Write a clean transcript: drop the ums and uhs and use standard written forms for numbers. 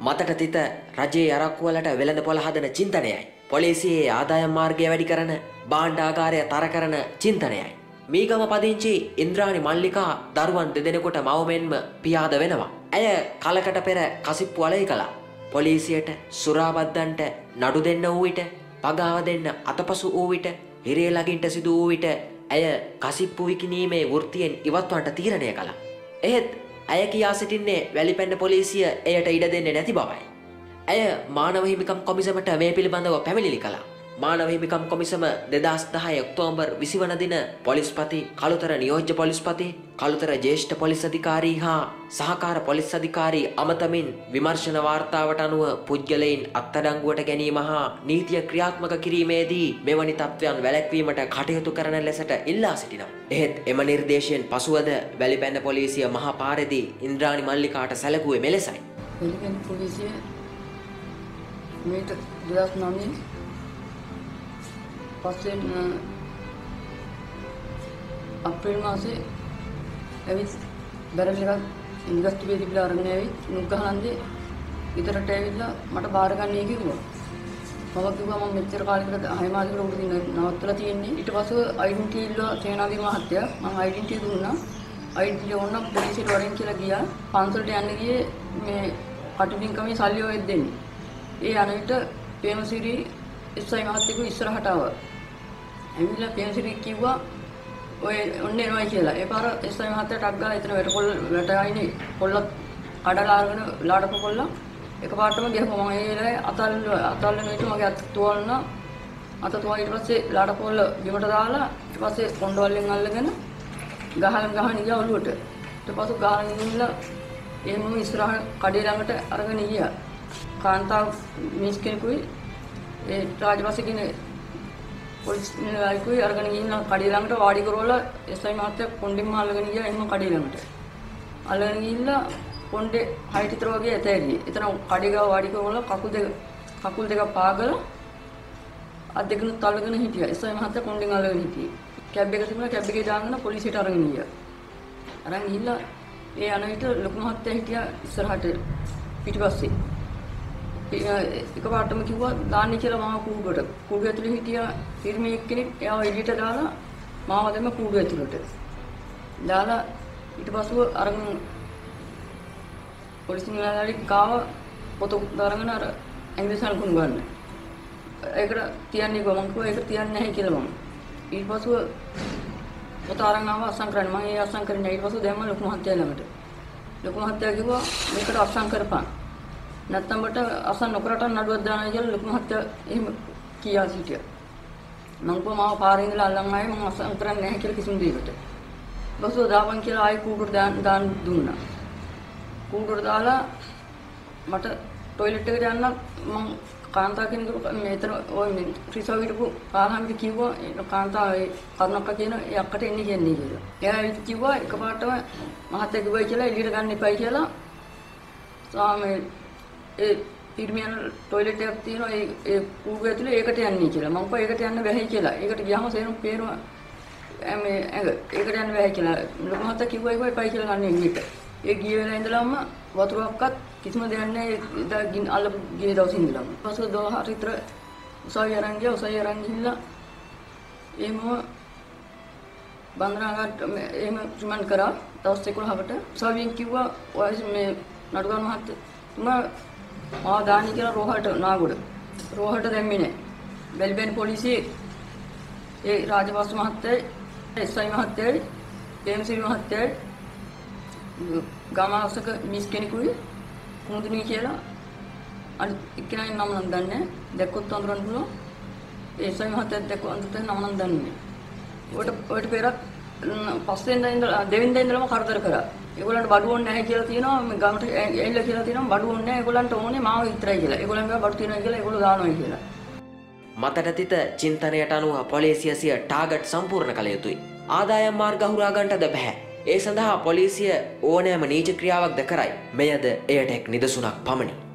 මතට තිත රජයේ අරක්කු වලට වෙළඳ පොළ හදන චින්තනයයි. පොලිසියේ ආදායම් මාර්ගය වැඩි කරන භාණ්ඩාගාරය තර කරන චින්තනයයි. මීගම පදිංචි ඉන්ද්‍රාණි මල්ලිකා දරුවන් දෙදෙනෙකුට මව මෙන්ම පියාද වෙනවා. ඇය කලකට පෙර කසිප්පු අලයි කළා. පොලිසියට සුරාබද්දන්ට නඩු දෙන්න වූ විට, පගාව දෙන්න අතපසු වූ විට, හිරේ ළඟින්ට සිදු වූ විට ඇය කසිප්පු විකිණීමේ වෘත්තියෙන් ඉවත්වන්නට තීරණය කළා. එහෙත් ඇය කියා සිටින්නේ වැලිපැන්න පොලිසිය එයට ඉඩ දෙන්නේ නැති බවයි. ඇය මානව හිමිකම් කොමිසමට මේ පිළිබඳව පැමිණිලි කළා. මානව හිමිකම් කොමිසම 2010 ඔක්තෝබර් 20 වන දින පොලිස්පති, කළුතර නියෝජ්‍ය පොලිස්පති, කළුතර ජ්‍යෙෂ්ඨ පොලිස් අධිකාරී හා සහකාර පොලිස් අධිකාරී අමතමින් විමර්ශන වාර්තාවට අනුව පුද්ගලයින් අත්අඩංගුවට ගැනීම හා නීතිය ක්‍රියාත්මක කිරීමේදී මෙවැනි තත්ත්වයන් වැළැක්වීමට කටයුතු කරන ලෙසට ඉල්ලා සිටිනවා. එහෙත් එම නිර්දේශයෙන් පසුවද වැලිපැන්න පොලිසිය මහා පාරේදී ඉන්ද්‍රාණි මල්ලිකාට සැලකුවේ මෙලෙසයි. වැලිපැන්න පොලිසිය මේට 2009 පස්සේ අප්‍රේල් මාසේ ඇවිත් බැරල් එකක් ඉන්දස්ට්‍රියේ තිබිලා අරගෙන ඇවිත් නුග්ගහන්දේ විතරට ඇවිල්ලා මට බාර ගන්නයි කිව්වා. මම කිව්වා මම මෙච්චර කාලෙකට 6 මාසෙකට උඩින් නවත්තලා තියෙන්නේ. ඊට පස්සේ ඩෙන්ටිටි ඉල්ලුවා සේනාධිපති මහත්තයා. මම ඩෙන්ටිටි දුන්නා. ඩෙන්ටිටි ඕන පොලිසියට වරෙන් කියලා ගියා. පන්සලට යන්න ගියේ මේ කටුපින්කමේ සල්ලි ඔය දෙන්නේ. ඒ අන විට පේමසිරි එස්.අයි මහත්තයෙකු ඉස්සරහට ආවා. එමිලා පේමසිරි කිව්වා ඔය ඔන්න එනවා කියලා. ඒ පාර එස්.අයි මහත්තයා ටක් ගාලා එතන වැට ආයිනේ කොල්ලත් කඩලා අරගෙන ලාඩක කොල්ලා එකපාරටම ගිහුවා. මම ඒ වෙලාවේ අතල්ලන විට මගේ අත තුවල්නා අත තුවා ඊට පස්සේ ලාඩක කොල්ල බිමට දාලා ඊට පස්සේ කොණ්ඩවලින් අල්ලගෙන ගහන ගියා ඔළුවට. ඊට පස්සේ ගහන ගිහිල්ලා එහෙමම ඉස්සරහ කඩේ ළඟට අරගෙන ගියා. කාන්තාව මිස් කෙනෙකුයි ඒ රාජපක්ෂ කියන පොලිස් නිලධාරියෙකුයි අරගෙන ගිහින් කඩේ ළඟට වාඩි කරවලා එස්.අයි මහත්තයා කොණ්ඩෙන්ම අල්ලගෙන ගියා එහෙම කඩේ ළඟට. අල්ලගෙන ගිහිල්ලා කොණ්ඩේ හයිට් විතර වගේ ඇතෑරියේ. එතන කඩේ ගාව වාඩි කරවලා කකුල් දෙක පාගලා අත් දෙකනුත් අල්ලගෙන හිටියා. එස්.අයි මහත්තයා කොණ්ඩෙන් අල්ලගෙන හිටියේ. කැබ් එක තිබුණා කැබ් එකේ දාගෙන පොලිසියට අරගෙන ගියා. අරන් ගිහිල්ලා ඒ අන විට ලොකු මහත්තයා හිටියා ඉස්සරහට පිටිපස්සේ. එකපාරටම කිව්වා දාන්න කියලා මාව කූඩුවට. කූඩුව ඇතුලේ හිටියා පිරිමි කෙනෙක්. එයාව එළියට දාලා මාව දැම්ම කූඩුව ඇතුලට. දාලා ඊට පස්සෙ අරගෙන පොලිස් නිලධාරි කාව පොත දාරගෙන අර ඇඟිලි සල්කුණු ගන්න. ඒකට තියන්නේ කොහොමද? මම කිව්වා ඒක තියන්නේ නැහැ කියලා මම. ඊට පස්සෙ පොත අරන් ආව අස්සම් කරන්න. මම ඒ අස්සම් කරන්නේ ඊට පස්සෙ දැම්ම ලොකු මහත්තයා ළඟට. ලොකු මහත්තයා කිව්වා මේකට අස්සම් කරපන්. නැත්තම් බට අසන් නොකරට නඩුවක් දානවා කියලා ලොකු මහත්තයා එහෙම කියා සිටියා. මම කිව්වා මාව පාරේ ඉඳලා අල්ලන් ආවේ මම අසන් කරන්නේ නැහැ කියලා කිසිම දෙයකට. බස්සෝ දාපන් කියලා ආයි කූඩුවට දාන්න දුන්නා. කූඩුවට දාලා මට টয়ලට් එකට යන්න මම කාන්තාව කෙනෙකුට මෙතන ඔය රිසර්ව් හිටපු පාරාමිට කිව්වා කාන්තාව ඒ කරුණක්ක කියන ඒ අක්කට එන්නේ කියන්නේ කියලා. එයා කිව්වා එකපාරටම මහත්තයා කිව්වයි කියලා එළියට ගන්න එපයි කියලා. සාමේ ඒ පිරිමියන් টয়ලට් එකක් තියෙනවා ඒ කූඩුව ඇතුලේ ඒකට යන්නේ කියලා. මම කිව්වා ඒකට යන්න බැහැ කියලා. ඒකට ගියාම සේරම පේනවා මේ ඒකට යන්න බැහැ කියලා. ලොකු මහත්තයා කිව්වා ඒක එපයි කියලා ගන්න එළියට. ඒ ගිය වෙලාව ඉඳලාම වතුරක්වත් කිසිම දෙයක් නැහැ. එදා ගින් අල්ලපු ගිය දවසේ ඉඳලාම. පස්සේ 12 විතර උසාවිය අරන් ගියා. උසාවිය අරන් ගිහිල්ලා එහෙම බන්ධනාගාරට එහෙම රිමාන්ඩ් කරා. දවස් 11කට උසාවියෙන් කිව්වා ඔය මේ නඩුගම මහත්තයා මාව දාන්න කියලා රෝහලට නාගොඩ. රෝහලට දැම්මේ නැහැ. වැලිපැන්න පොලිසියේ ඒ රාජපක්ෂ මහත්තයා, එස්.අයි මහත්තයා, පේමසිරි මහත්තයා, ගාමාවසක මිස් කෙනෙකුයි කුමුදුනී කියලා අනිත් එක්කෙනාගේ නම නම් දන්නේ නැහැ. දැක්කොත් අඳුරන්න පුළුවන්. එස්.අයි මහත්තයා දැක්කොත් අඳුරන්න නම නම් දන්නේ නැහැ. ඔයට පෙරත් පස්වෙනිදා ඉඳලා දෙවෙනිදා ඉඳලම කරදර කරා. ඒගොල්ලන්ට බඩු ඕනේ නැහැ කියලා තියෙනවා. මේ ගමට ඇවිල්ලා කියලා තියෙනවා බඩු ඕනේ නැහැ. ඒගොල්ලන්ට ඕනේ මාව විතරයි කියලා. ඒගොල්ලන් ගාව බඩු තියෙනවා කියලා ඒගොල්ලෝ දානවා කියලා. මතට තිත චින්තනයට අනුව පොලිසිය සිය ටාගට් සම්පූර්ණ කළ යුතුයි. ආදායම් මාර්ග හුරා ගන්නටද බැහැ. ඒ සඳහා පොලිසිය ඕනෑම නීච ක්‍රියාවක්ද කරයි. මෙයද එයට එක් නිදසුනක් පමණි.